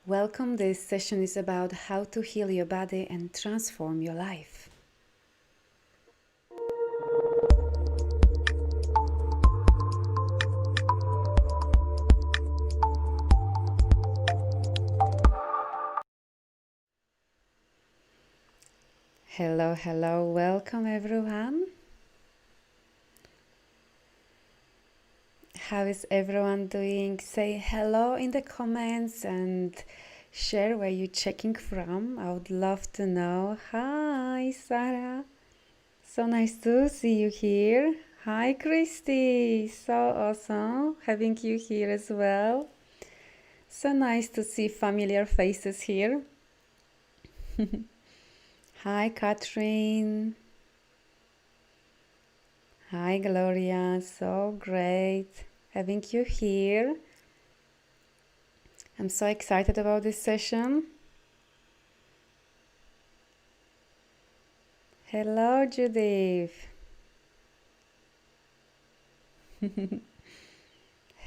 Welcome. This session is about how to heal your body and transform your life. Hello, welcome everyone. How is everyone doing? Say hello in the comments and share where you're checking from. I would love to know. Hi, Sarah. So nice to see you here. Hi, Christy. So awesome having you here as well. So nice to see familiar faces here. Hi, Catherine. Hi, Gloria. So great having you here. I'm so excited about this session. Hello, Judith.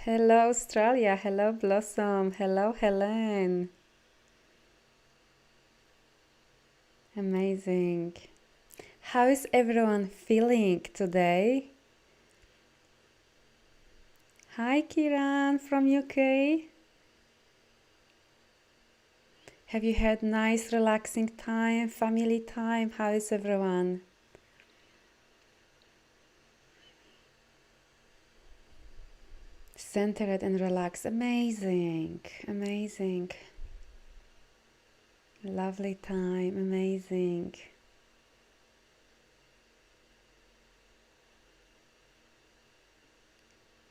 Hello, Australia. Hello, Blossom. Hello, Helen. Amazing. How is everyone feeling today? Hi, Kiran from UK. Have you had nice relaxing time, family time? How is everyone? Centered and relaxed. Amazing, amazing. Lovely time, amazing.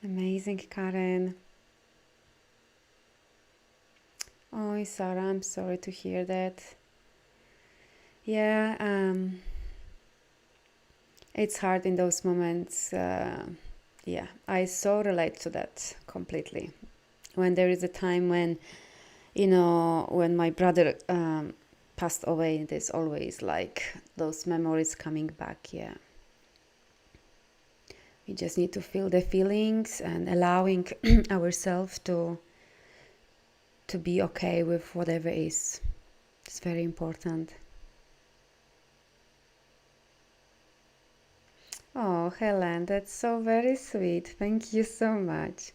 Amazing, Karen. Oh, Sarah, I'm sorry to hear that. Yeah, it's hard in those moments. Yeah, I so relate to that completely. When there is a time when, when my brother passed away, there's always like those memories coming back. Yeah. We just need to feel the feelings and allowing ourselves to be okay with whatever is. It's very important. Oh, Helen, that's so very sweet. Thank you so much.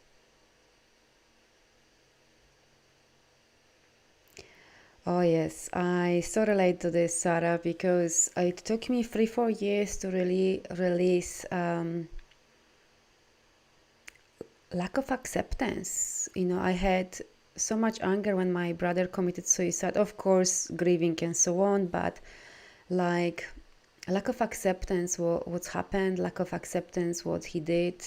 Oh yes, I so relate to this, Sarah, because it took me 3-4 years to really release lack of acceptance. I had so much anger when my brother committed suicide, of course, grieving and so on, but like lack of acceptance what's happened, lack of acceptance what he did,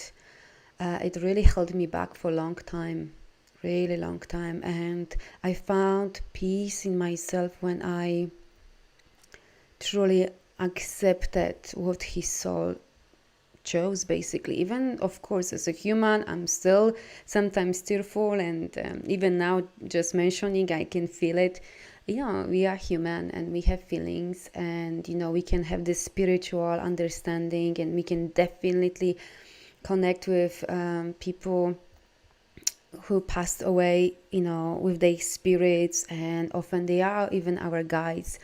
it really held me back for a long time, really long time. And I found peace in myself when I truly accepted what his soul chose, basically. Even, of course, as a human, I'm still sometimes tearful, and even now, just mentioning, I can feel it. We are human and we have feelings, and we can have this spiritual understanding, and we can definitely connect with people who passed away, with their spirits, and often they are even our guides.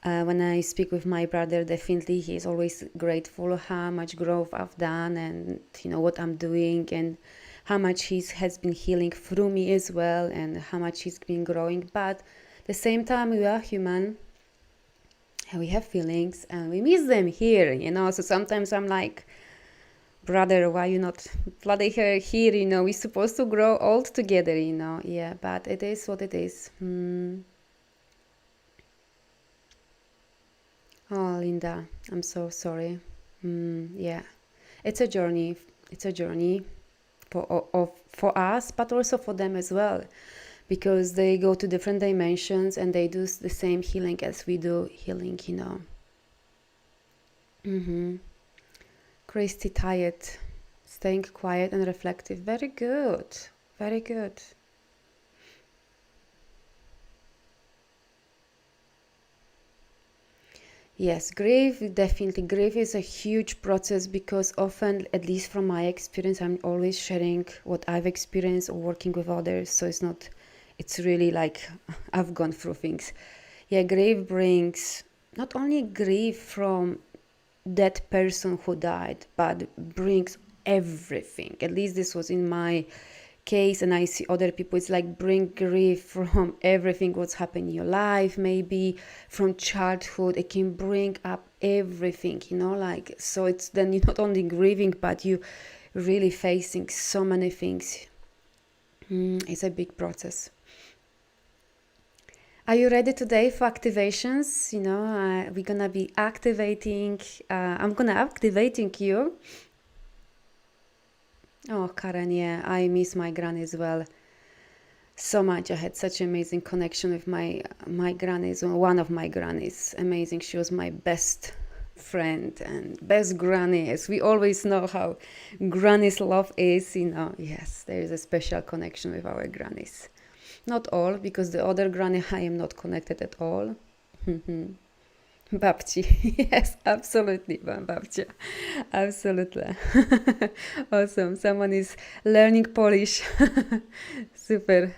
When I speak with my brother, definitely he is always grateful how much growth I've done, and what I'm doing, and how much he has been healing through me as well, and how much he's been growing. But at the same time, we are human and we have feelings and we miss them here, so sometimes I'm like, brother, why you not bloody here, we're supposed to grow old together, yeah, but it is what it is. Oh, Linda, I'm so sorry. Yeah, it's a journey. It's a journey for us, but also for them as well, because they go to different dimensions and they do the same healing as we do healing, Christy, tired, staying quiet and reflective. Very good. Very good. Yes, grief, definitely. Grief is a huge process because often, at least from my experience, I'm always sharing what I've experienced or working with others. So it's not it's really like I've gone through things. Yeah, grief brings not only grief from that person who died, but brings everything. At least this was in my case, and I see other people, it's like bring grief from everything what's happened in your life, maybe from childhood. It can bring up everything, like, so it's then you're not only grieving, but you really facing so many things. It's a big process. Are you ready today for activations? We're gonna be activating. I'm gonna activating you. Oh, Karen, yeah, I miss my granny as well so much. I had such amazing connection with my grannies. One of my grannies, amazing. She was my best friend and best granny. As we always know how grannies' love is. Yes, there is a special connection with our grannies. Not all, because the other granny I am not connected at all. Babci, yes, absolutely, babcia, absolutely. Awesome, someone is learning Polish. Super.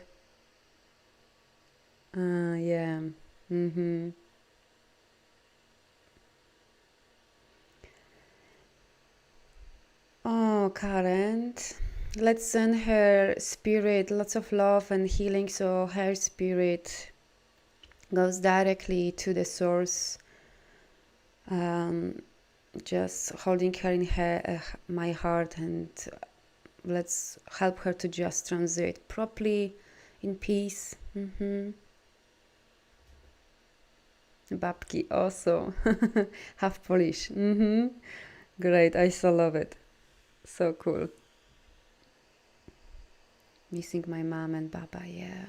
Yeah. Oh, Karen, let's send her spirit lots of love and healing, so her spirit goes directly to the source. Just holding her in my heart, and let's help her to just transit properly in peace. Babki also. Half Polish. Great, I so love it. So cool. Missing my mom and Baba, yeah.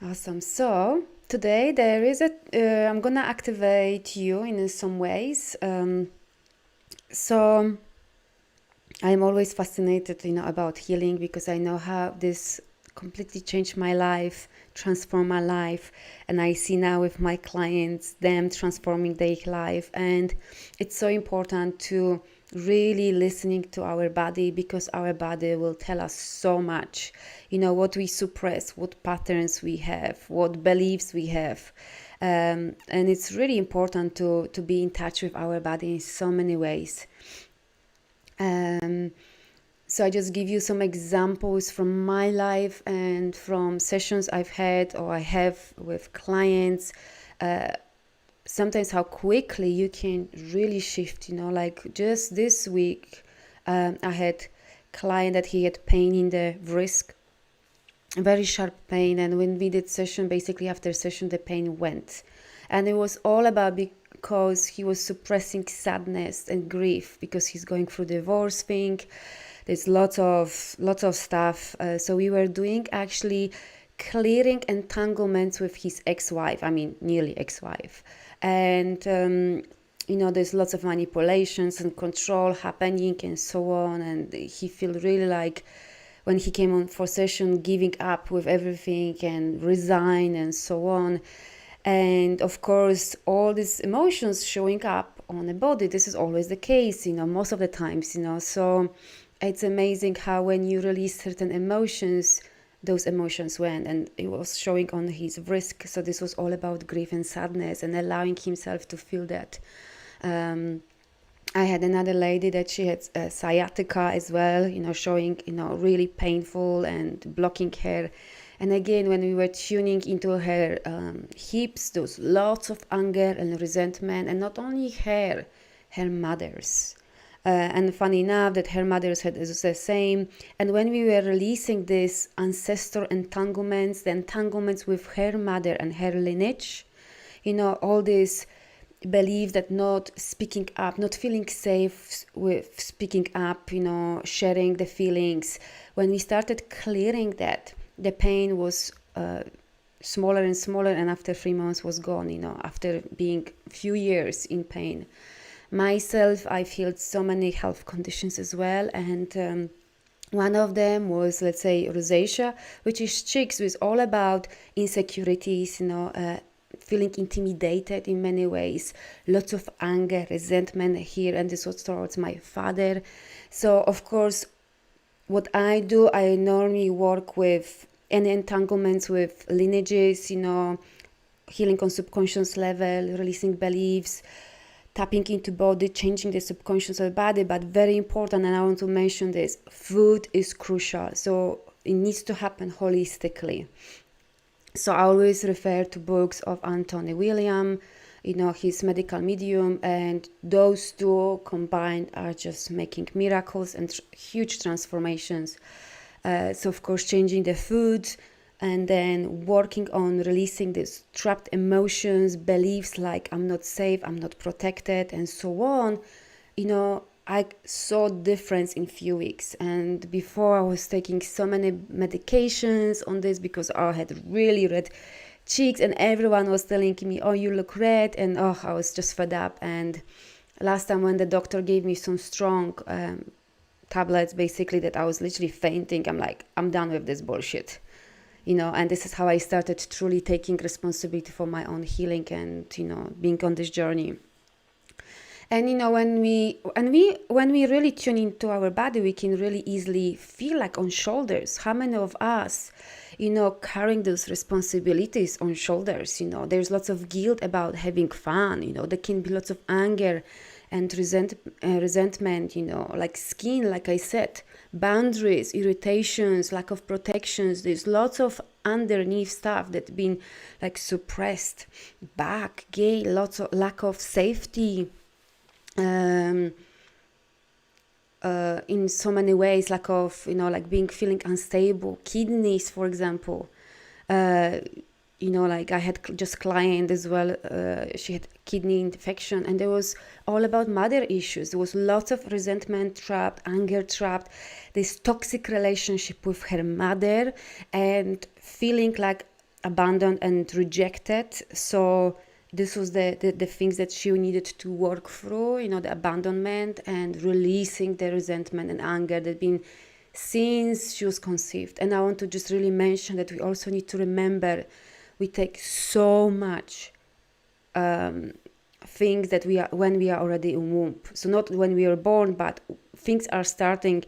Awesome. So today there is I'm gonna activate you in some ways. So I'm always fascinated, about healing, because I know how this completely changed my life, transformed my life, and I see now with my clients them transforming their life. And it's so important to really listening to our body, because our body will tell us so much, what we suppress, what patterns we have, what beliefs we have. And it's really important to be in touch with our body in so many ways. So I just give you some examples from my life and from sessions I've had or I have with clients. Sometimes how quickly you can really shift, like just this week, I had a client that he had pain in the wrist, very sharp pain. And when we did session, basically after session, the pain went. And it was all about because he was suppressing sadness and grief because he's going through divorce thing. There's lots of stuff. So we were doing actually clearing entanglements with his ex-wife. I mean, nearly ex-wife. And, there's lots of manipulations and control happening and so on. And he feel really like when he came on for session, giving up with everything and resign and so on. And of course, all these emotions showing up on the body. This is always the case, most of the times, So it's amazing how when you release certain emotions, those emotions went, and it was showing on his wrist. So this was all about grief and sadness and allowing himself to feel that. I had another lady that she had sciatica as well, showing, really painful and blocking her. And again, when we were tuning into her hips, there was lots of anger and resentment, and not only her mother's. And funny enough that her mother's had is the same. And when we were releasing these ancestor entanglements, the entanglements with her mother and her lineage, all this belief that not speaking up, not feeling safe with speaking up, sharing the feelings. When we started clearing that, the pain was smaller and smaller, and after 3 months was gone, after being a few years in pain. Myself, I feel so many health conditions as well, and one of them was, let's say, rosacea, which is chicks, with all about insecurities, feeling intimidated in many ways, lots of anger, resentment here, and this was towards my father. So of course, what I do, I normally work with any entanglements with lineages, healing on subconscious level, releasing beliefs, tapping into body, changing the subconscious of the body. But very important, and I want to mention this, food is crucial. So it needs to happen holistically. So I always refer to books of Anthony William, his medical medium, and those two combined are just making miracles and huge transformations. So of course, changing the food, and then working on releasing these trapped emotions, beliefs like I'm not safe, I'm not protected, and so on. I saw difference in few weeks. And before, I was taking so many medications on this because I had really red cheeks, and everyone was telling me, oh, you look red, and I was just fed up. And last time when the doctor gave me some strong tablets, basically, that I was literally fainting, I'm like, I'm done with this bullshit. And this is how I started truly taking responsibility for my own healing and, being on this journey. And when we really tune into our body, we can really easily feel like on shoulders. How many of us, carrying those responsibilities on shoulders? There's lots of guilt about having fun. There can be lots of anger and resentment. Like skin, like I said, boundaries, irritations, lack of protections. There's lots of underneath stuff that's been like suppressed, back, gay, lots of lack of safety. In so many ways, lack of, like feeling unstable, kidneys, for example. Like I had just client as well, she had kidney infection, and there was all about mother issues. There was lots of resentment trapped, anger trapped, this toxic relationship with her mother, and feeling like abandoned and rejected. So this was the things that she needed to work through, the abandonment and releasing the resentment and anger that been since she was conceived. And I want to just really mention that we also need to remember we take so much things that we are when we are already in womb. So not when we are born, but things are starting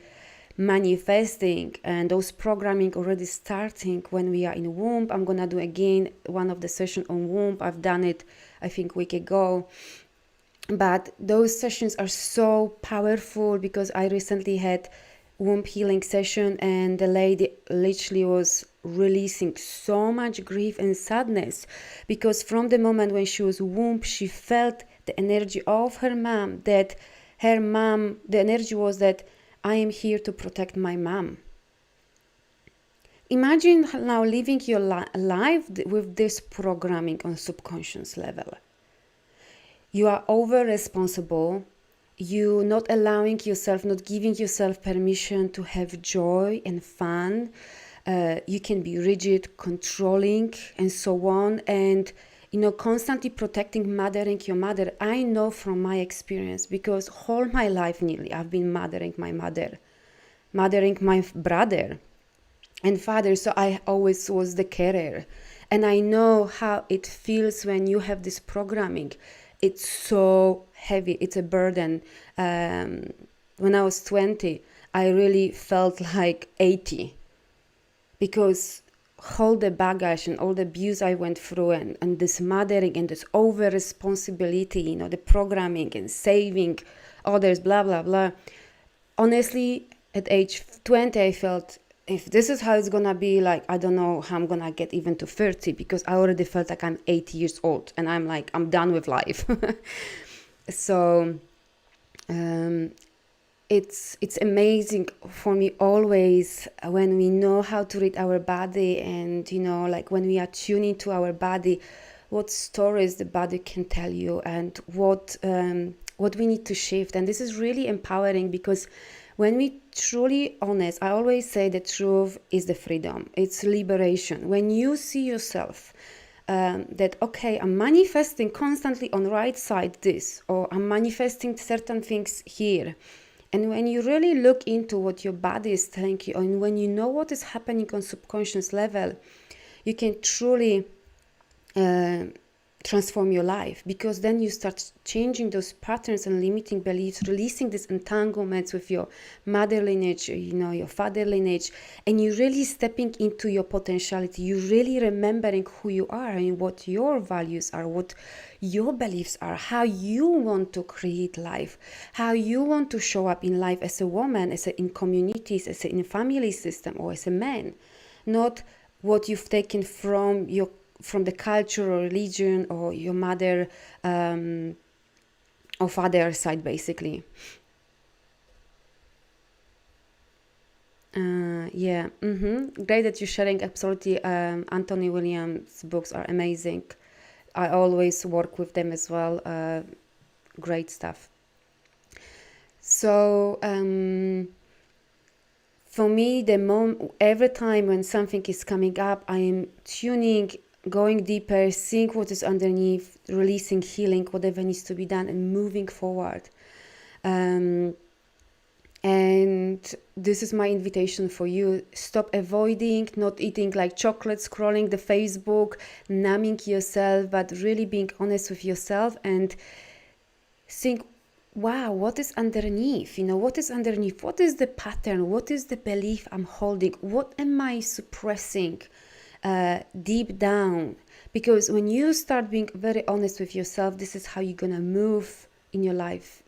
manifesting, and those programming already starting when we are in womb. I'm gonna do again one of the session on womb. I've done it I think a week ago, but those sessions are so powerful because I recently had womb healing session, and the lady literally was releasing so much grief and sadness because from the moment when she was womb, she felt the energy of her mom, that her mom, the energy was that I am here to protect my mom. Imagine now living your life with this programming on subconscious level. You are over responsible. You not allowing yourself, not giving yourself permission to have joy and fun. You can be rigid, controlling, and so on. And constantly protecting, mothering your mother. I know from my experience, because all my life nearly I've been mothering my mother, mothering my brother and father. So I always was the carer. And I know how it feels when you have this programming. It's so heavy. It's a burden. When I was 20, I really felt like 80 because all the baggage and all the abuse I went through, and this mothering and this over responsibility, the programming and saving others, blah, blah, blah. Honestly, at age 20, I felt if this is how it's gonna be, like, I don't know how I'm gonna get even to 30, because I already felt like I'm 80 years old and I'm like, I'm done with life. So it's amazing for me always when we know how to read our body, and like when we are tuning to our body, what stories the body can tell you, and what we need to shift. And this is really empowering, because when we truly honest, I always say the truth is the freedom, it's liberation. When you see yourself that, okay, I'm manifesting constantly on the right side this, or I'm manifesting certain things here. And when you really look into what your body is telling you, and when you know what is happening on subconscious level, you can truly transform your life, because then you start changing those patterns and limiting beliefs, releasing these entanglements with your mother lineage, your father lineage, and you're really stepping into your potentiality. You're really remembering who you are and what your values are, what your beliefs are, how you want to create life, how you want to show up in life as a woman, in communities, in a family system, or as a man. Not what you've taken from the culture or religion or your mother or father side, basically. Great that you're sharing. Absolutely. Anthony Williams' books are amazing. I always work with them as well. Great stuff. So for me, every time when something is coming up, I am tuning, going deeper, seeing what is underneath, releasing, healing, whatever needs to be done, and moving forward. And this is my invitation for you. Stop avoiding, not eating like chocolate, scrolling the Facebook, numbing yourself, but really being honest with yourself and think, wow, what is underneath? What is underneath? What is the pattern? What is the belief I'm holding? What am I suppressing deep down? Because when you start being very honest with yourself, this is how you're gonna move in your life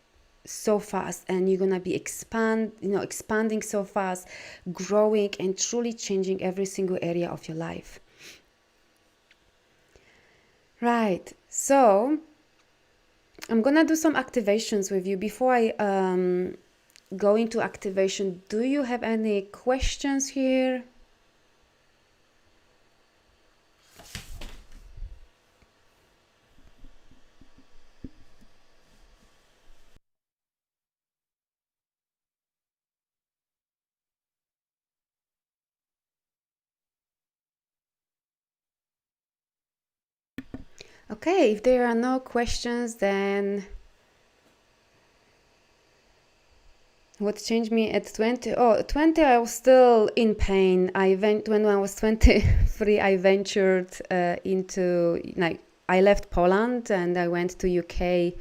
so fast, and you're gonna be expanding so fast, growing and truly changing every single area of your life. Right, so I'm gonna do some activations with you. Before I go into activation, do you have any questions here? Okay, if there are no questions, then what changed me at 20? Oh, 20, I was still in pain. When I was 23, I ventured I left Poland and I went to UK,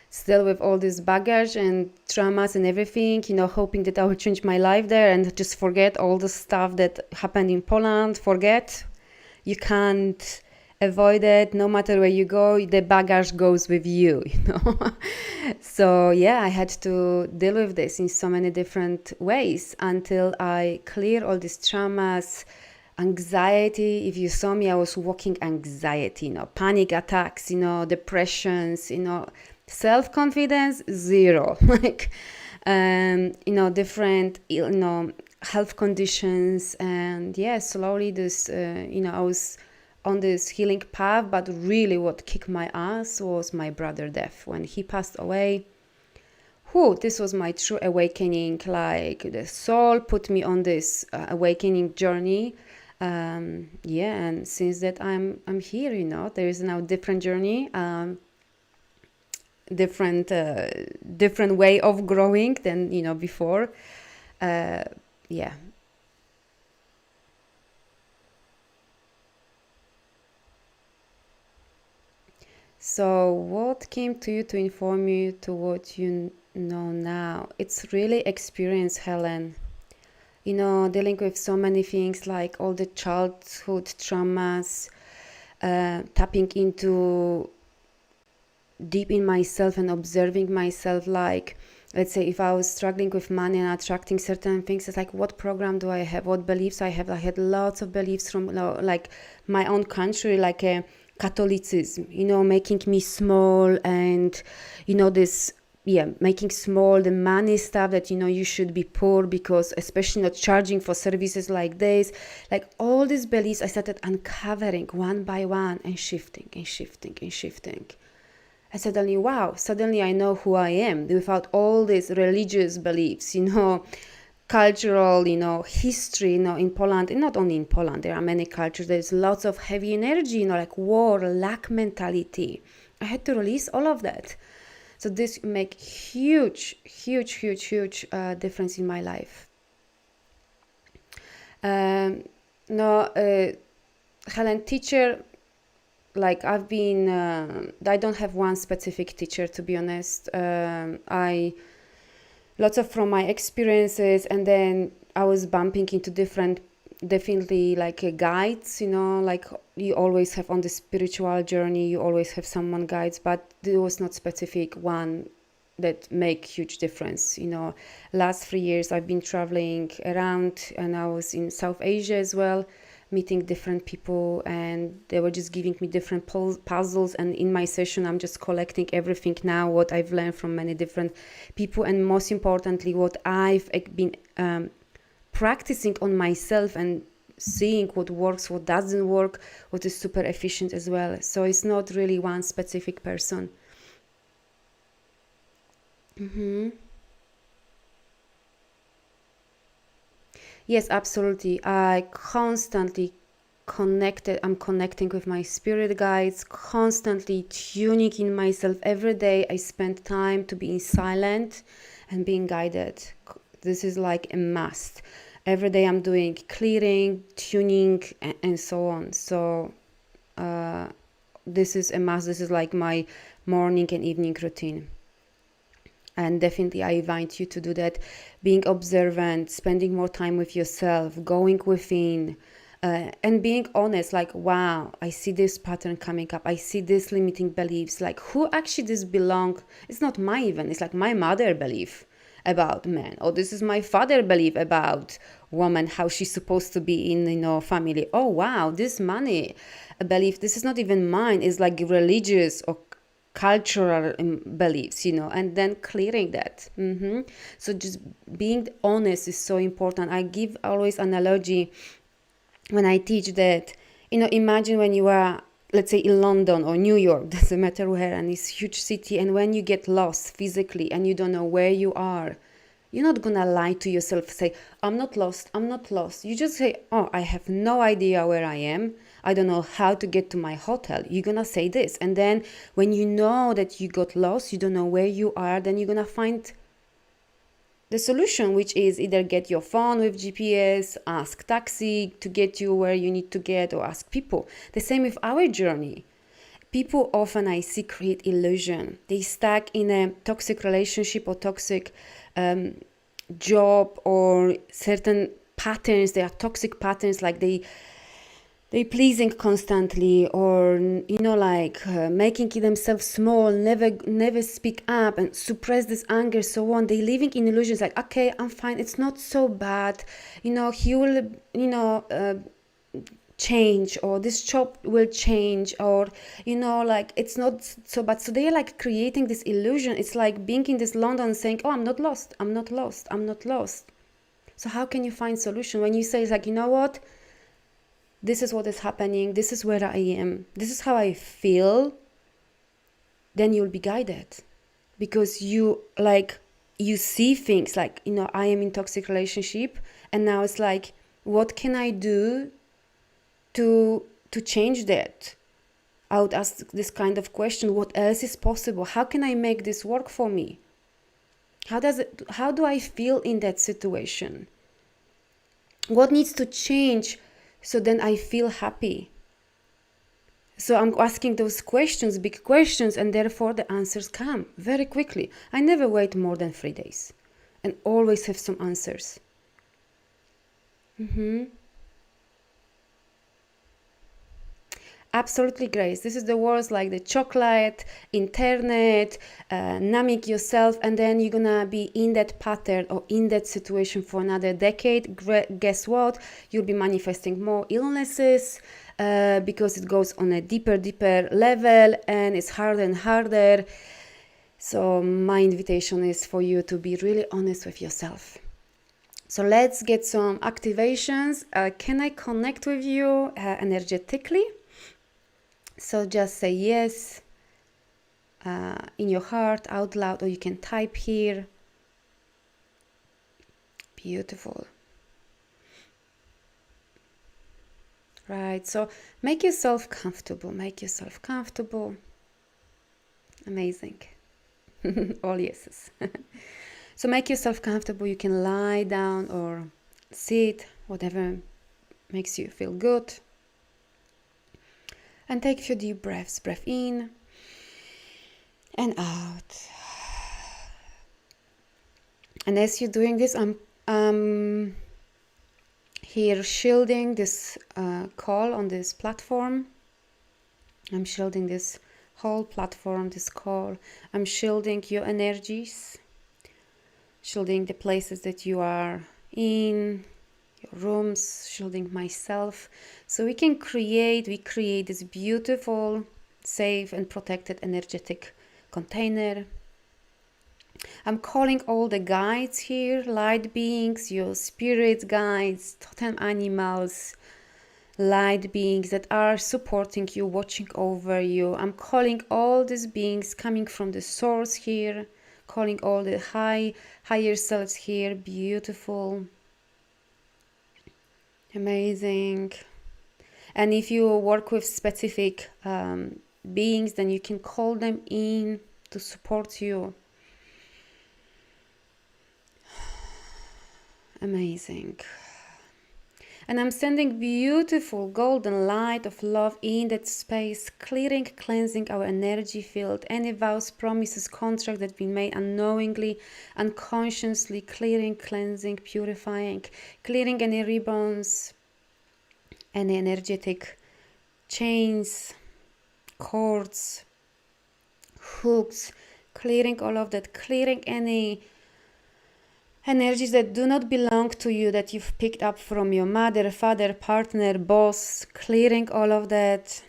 still with all this baggage and traumas and everything, hoping that I would change my life there and just forget all the stuff that happened in Poland. Forget. You can't avoid it. No matter where you go, the baggage goes with you. So yeah, I had to deal with this in so many different ways until I clear all these traumas, anxiety. If you saw me, I was walking anxiety, panic attacks, depressions, self-confidence, zero. Different, health conditions. And yeah, slowly this, I was on this healing path, but really what kicked my ass was my brother death. When he passed away, this was my true awakening. Like the soul put me on this awakening journey. And since that I'm here, there is now different journey, different way of growing than before. Yeah. So what came to you to inform you to what you know now? It's really experience, Helen. Dealing with so many things, like all the childhood traumas, tapping into deep in myself and observing myself. Like, let's say if I was struggling with money and attracting certain things, it's like, what program do I have? What beliefs I have? I had lots of beliefs from like my own country, like Catholicism, making me small, and making small the money stuff, that you should be poor because, especially not charging for services like this, like all these beliefs I started uncovering one by one and shifting and shifting and shifting. And suddenly I know who I am without all these religious beliefs, cultural, history, in Poland, and not only in Poland, there are many cultures, there's lots of heavy energy, like war, lack mentality. I had to release all of that. So this make huge difference in my life. Helen, teacher, like I've been, I don't have one specific teacher, to be honest. I lots of from my experiences, and then I was bumping into different, definitely like guides, you know, like you always have on the spiritual journey, you always have someone guides, but there was not specific one that make huge difference, you know. Last 3 years I've been traveling around, and I was in South Asia as well, meeting different people, and they were just giving me different puzzles, and in my session I'm just collecting everything now, what I've learned from many different people, and most importantly what I've been practicing on myself, and seeing what works, what doesn't work, what is super efficient as well. So it's not really one specific person. Yes, absolutely. I constantly I'm connecting with my spirit guides, constantly tuning in myself. Every day I spend time to be in silent and being guided. This is like a must. Every day I'm doing clearing, tuning, and so on. So this is a must. This is like my morning and evening routine. And definitely I invite you to do that, being observant, spending more time with yourself, going within, and being honest, like, wow, I see this pattern coming up, I see this limiting beliefs, like who actually this belong. It's not my even, it's like my mother belief about men, or this is my father belief about woman, how she's supposed to be in, you know, family. Oh wow, this money belief, this is not even mine, it's like religious or cultural beliefs, you know, and then clearing that. So just being honest is so important. I give always analogy when I teach that, you know, imagine when you are, let's say, in London or New York, doesn't matter where, and it's huge city, and when you get lost physically and you don't know where you are, you're not gonna lie to yourself, say, I'm not lost, I'm not lost. You just say, oh, I have no idea where I am, I don't know how to get to my hotel. You're gonna say this, and then when you know that you got lost, you don't know where you are, then you're gonna find the solution, which is either get your phone with GPS, ask taxi to get you where you need to get, or ask people. The same with our journey. People often, I see, create illusion. They stuck in a toxic relationship or toxic job, or certain patterns. They are toxic patterns, like they pleasing constantly, or, you know, like making themselves small, never speak up and suppress this anger, so on. They living in illusions, like, okay, I'm fine, it's not so bad, you know, he will, you know, change, or this job will change, or, you know, like it's not so bad. So they're like creating this illusion. It's like being in this London saying, oh, I'm not lost, I'm not lost, I'm not lost. So how can you find solution when you say, it's like, you know what, this is what is happening, this is where I am, this is how I feel, then you'll be guided, because you see things like, you know, I am in toxic relationship, and now it's like, what can I do to change that? I would ask this kind of question, what else is possible? How can I make this work for me? How do I feel in that situation? What needs to change so then I feel happy? So I'm asking those questions, big questions, and therefore the answers come very quickly. I never wait more than 3 days, and always have some answers. Absolutely, Grace. This is the words like the chocolate, internet, numbing yourself, and then you're gonna be in that pattern or in that situation for another decade. Guess what? You'll be manifesting more illnesses because it goes on a deeper level, and it's harder and harder. So my invitation is for you to be really honest with yourself. So let's get some activations. Can I connect with you energetically? So just say yes in your heart out loud, or you can type here. Beautiful. Right, so make yourself comfortable. Amazing. All yeses. So make yourself comfortable. You can lie down or sit, whatever makes you feel good. And take a few deep breaths. Breath in and out. And as you're doing this, I'm here shielding this call on this platform. I'm shielding this whole platform, this call. I'm shielding your energies, shielding the places that you are in, your rooms, shielding myself. So we create this beautiful, safe and protected energetic container. I'm calling all the guides here, light beings, your spirit guides, totem animals, light beings that are supporting you, watching over you. I'm calling all these beings coming from the source here, calling all the higher selves here. Beautiful, amazing. And if you work with specific beings, then you can call them in to support you. Amazing. And I'm sending beautiful golden light of love in that space, clearing, cleansing our energy field, any vows, promises, contracts that have been made unknowingly, unconsciously, clearing, cleansing, purifying, clearing any ribbons, any energetic chains, cords, hooks, clearing all of that, clearing any energies that do not belong to you, that you've picked up from your mother, father, partner, boss, clearing all of that,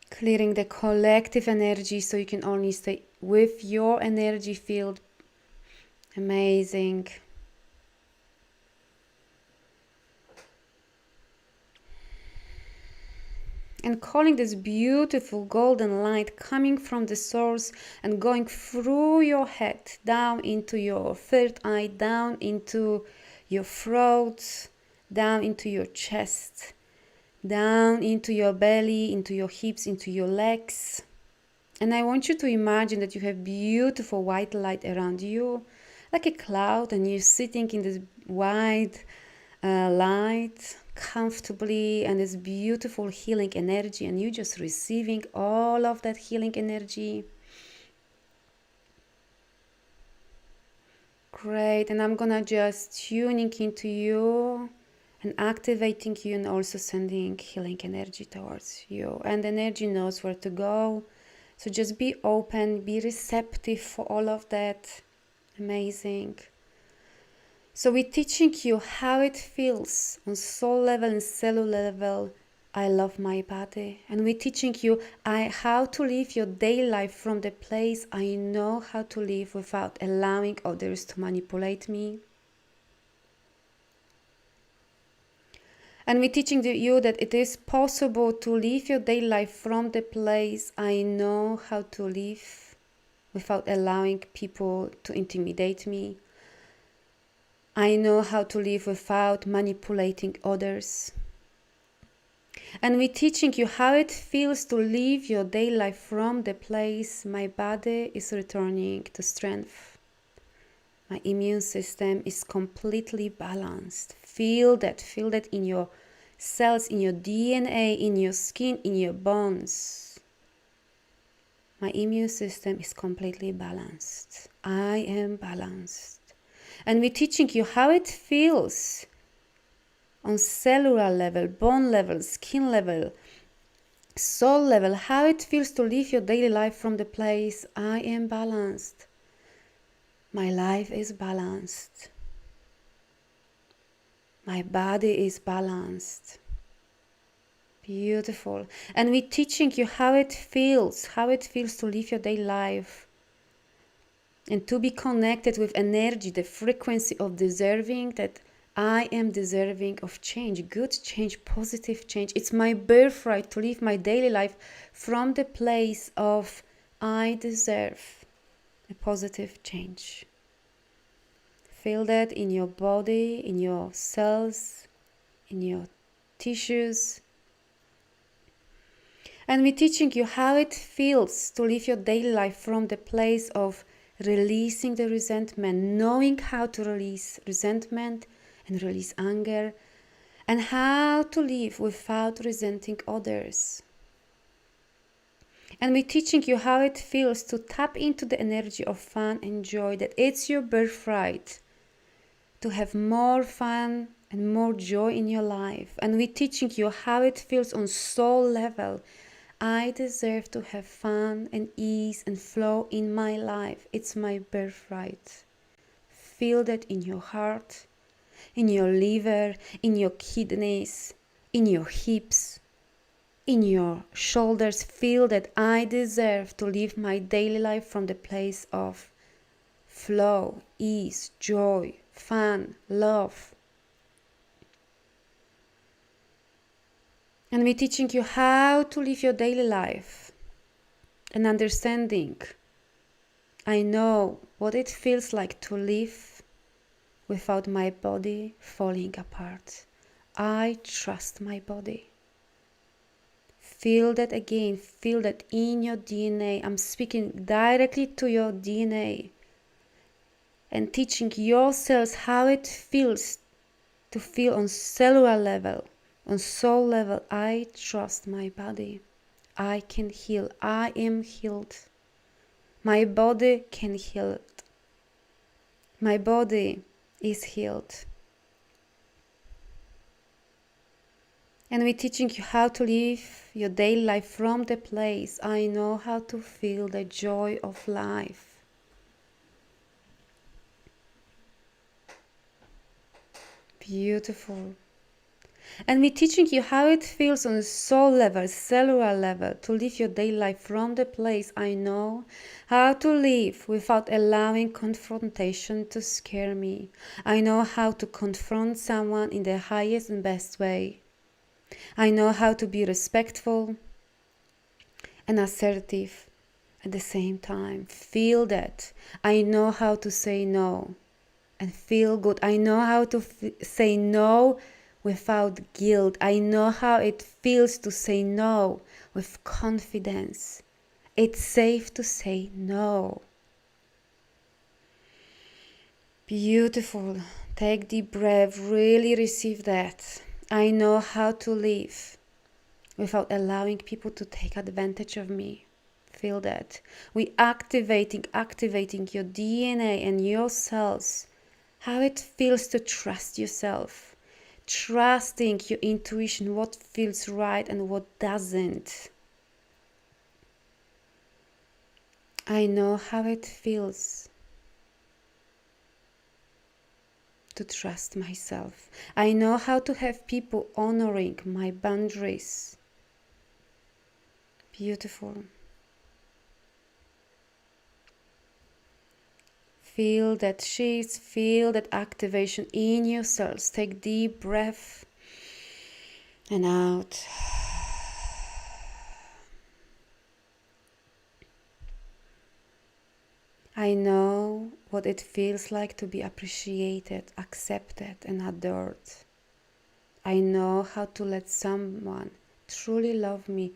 clearing the collective energy so you can only stay with your energy field. Amazing. And calling this beautiful golden light coming from the source and going through your head, down into your third eye, down into your throat, down into your chest, down into your belly, into your hips, into your legs. And I want you to imagine that you have beautiful white light around you, like a cloud, and you're sitting in this white light comfortably, and this beautiful healing energy, and you just receiving all of that healing energy. Great. And I'm gonna just tuning into you and activating you, and also sending healing energy towards you, and the energy knows where to go. So just be open, be receptive for all of that. Amazing. So we're teaching you how it feels on soul level and cellular level. I love my body. And we're teaching you how to live your daily life from the place I know how to live without allowing others to manipulate me. And we're teaching you that it is possible to live your daily life from the place I know how to live without allowing people to intimidate me. I know how to live without manipulating others. And we're teaching you how it feels to live your daily life from the place my body is returning to strength. My immune system is completely balanced. Feel that in your cells, in your DNA, in your skin, in your bones. My immune system is completely balanced. I am balanced. And we're teaching you how it feels on cellular level, bone level, skin level, soul level, how it feels to live your daily life from the place I am balanced. My life is balanced. My body is balanced. Beautiful. And we're teaching you how it feels to live your daily life. And to be connected with energy, the frequency of deserving, that I am deserving of change, good change, positive change. It's my birthright to live my daily life from the place of I deserve a positive change. Feel that in your body, in your cells, in your tissues. And we're teaching you how it feels to live your daily life from the place of releasing the resentment, knowing how to release resentment and release anger, and how to live without resenting others. And we're teaching you how it feels to tap into the energy of fun and joy, that it's your birthright to have more fun and more joy in your life. And we're teaching you how it feels on soul level. I deserve to have fun and ease and flow in my life. It's my birthright. Feel that in your heart, in your liver, in your kidneys, in your hips, in your shoulders. Feel that I deserve to live my daily life from the place of flow, ease, joy, fun, love. And we're teaching you how to live your daily life and understanding. I know what it feels like to live without my body falling apart. I trust my body. Feel that again. Feel that in your DNA. I'm speaking directly to your DNA and teaching your cells how it feels to feel on cellular level, on soul level. I trust my body. I can heal. I am healed. My body can heal. My body is healed. And we're teaching you how to live your daily life from the place. I know how to feel the joy of life. Beautiful. And we're teaching you how it feels on soul level, cellular level, to live your daily life from the place. I know how to live without allowing confrontation to scare me. I know how to confront someone in the highest and best way. I know how to be respectful and assertive at the same time. Feel that. I know how to say no and feel good. I know how to say no without guilt. I know how it feels to say no with confidence. It's safe to say no. Beautiful. Take deep breath. Really receive that. I know how to live without allowing people to take advantage of me. Feel that. We activating your DNA and your cells. How it feels to trust yourself. Trusting your intuition, what feels right and what doesn't. I know how it feels to trust myself. I know how to have people honoring my boundaries. Beautiful. Feel that shift, feel that activation in your cells. Take deep breath and out. I know what it feels like to be appreciated, accepted, and adored. I know how to let someone truly love me.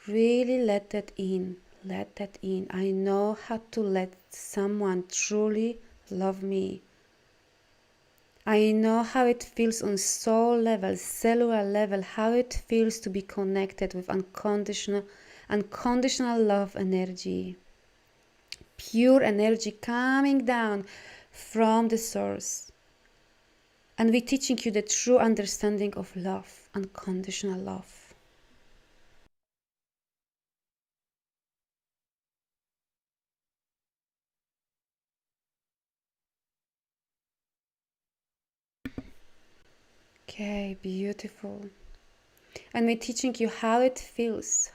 Really let that in. Let that in. I know how to let someone truly love me. I know how it feels on soul level, cellular level, how it feels to be connected with unconditional love energy. Pure energy coming down from the source. And we're teaching you the true understanding of love, unconditional love. Okay, beautiful. And we're teaching you how it feels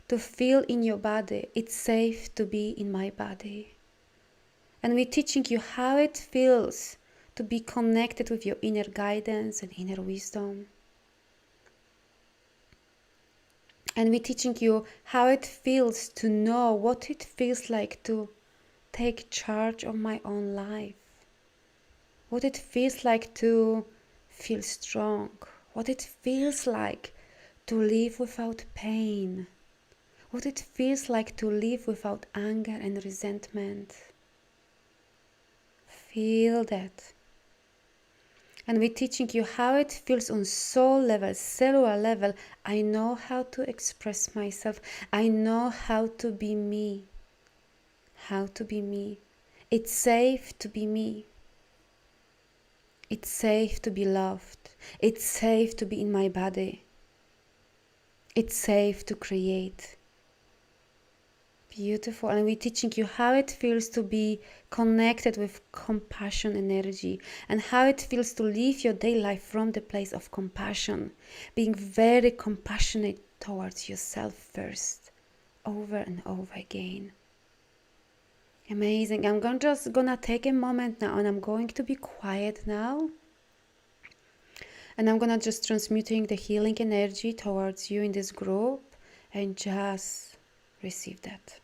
to feel in your body. It's safe to be in my body. And we're teaching you how it feels to be connected with your inner guidance and inner wisdom. And we're teaching you how it feels to know what it feels like to take charge of my own life. What it feels like to feel strong. What it feels like to live without pain. What it feels like to live without anger and resentment. Feel that. And we're teaching you how it feels on soul level, cellular level. I know how to express myself. I know how to be me. How to be me. It's safe to be me. It's safe to be loved. It's safe to be in my body. It's safe to create. Beautiful. And we're teaching you how it feels to be connected with compassion energy and how it feels to live your daily life from the place of compassion, being very compassionate towards yourself first, over and over again. Amazing. I'm just gonna take a moment now and I'm going to be quiet now. And I'm gonna just transmuting the healing energy towards you in this group and just receive that.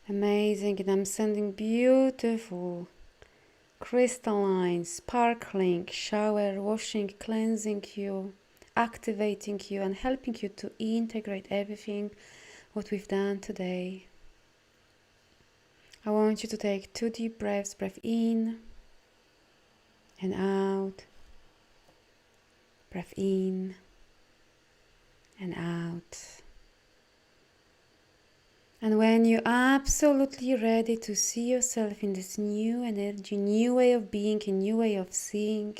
Amazing. And I'm sending beautiful crystalline, sparkling shower, washing, cleansing you, activating you, and helping you to integrate everything what we've done today. I want you to take 2 deep breaths, breath in and out, breath in and out. And when you're absolutely ready to see yourself in this new energy, new way of being, a new way of seeing,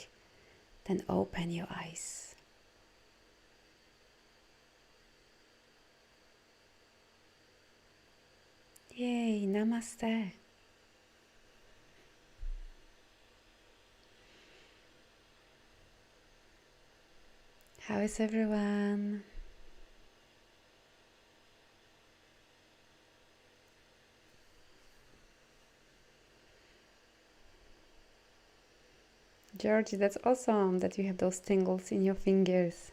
then open your eyes. Yay, namaste. How is everyone? Georgie, that's awesome that you have those tingles in your fingers.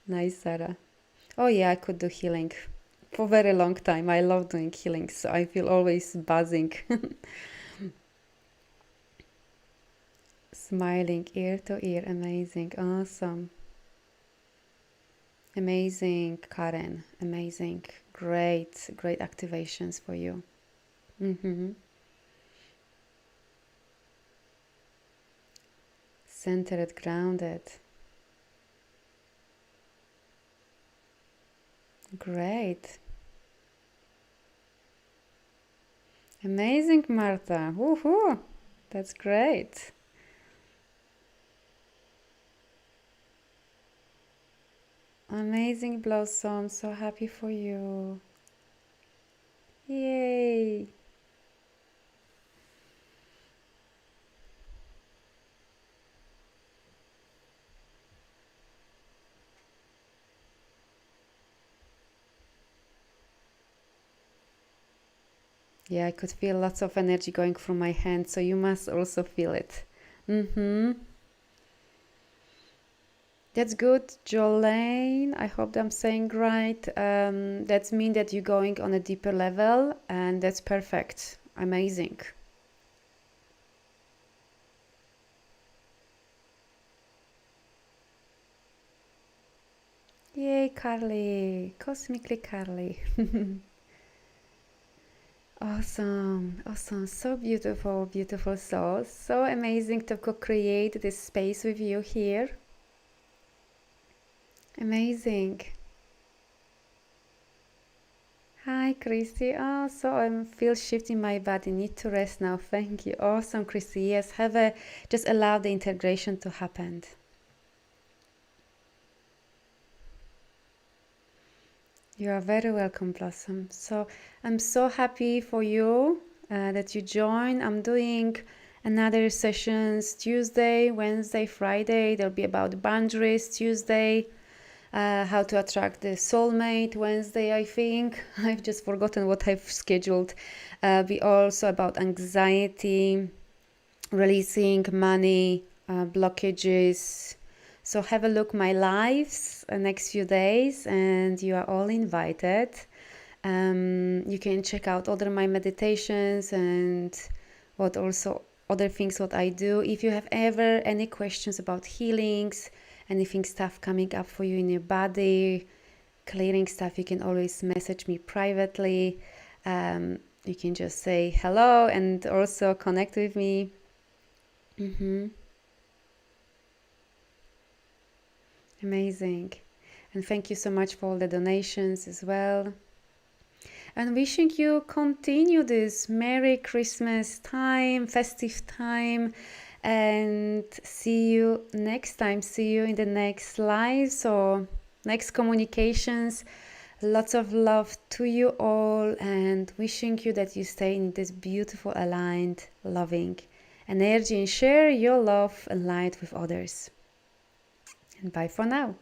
Nice, Sarah. Oh yeah, I could do healing for a very long time. I love doing healing, so I feel always buzzing. Smiling ear to ear, amazing, awesome. Amazing, Karen, amazing, great, great activations for you. Centered, grounded. Great. Amazing, Martha. Woohoo! That's great. Amazing, Blossom. So happy for you. Yay! Yeah, I could feel lots of energy going through my hands, so you must also feel it. Mm-hmm. That's good, Jolene. I hope I'm saying right. That means that you're going on a deeper level, and that's perfect. Amazing. Yay, Carly. Cosmically Carly. Awesome, awesome. So beautiful, beautiful soul. So amazing to co-create this space with you here. Amazing. Hi, Christy. Oh, so I feel shift in my body. Need to rest now. Thank you. Awesome, Christy. Yes, have a just allow the integration to happen. You are very welcome, Blossom. So I'm so happy for you that you join. I'm doing another sessions Tuesday, Wednesday, Friday. There'll be about boundaries Tuesday. How to attract the soulmate Wednesday, I think. I've just forgotten what I've scheduled. Be also about anxiety, releasing money, blockages. So have a look my lives next few days, and you are all invited. You can check out other my meditations and what also other things what I do. If you have ever any questions about healings, anything stuff coming up for you in your body, clearing stuff, you can always message me privately. You can just say hello and also connect with me. Amazing. And thank you so much for all the donations as well. And wishing you continue this Merry Christmas time, festive time, and see you next time. See you in the next lives or next communications. Lots of love to you all, and wishing you that you stay in this beautiful, aligned, loving energy and share your love and light with others. And bye for now.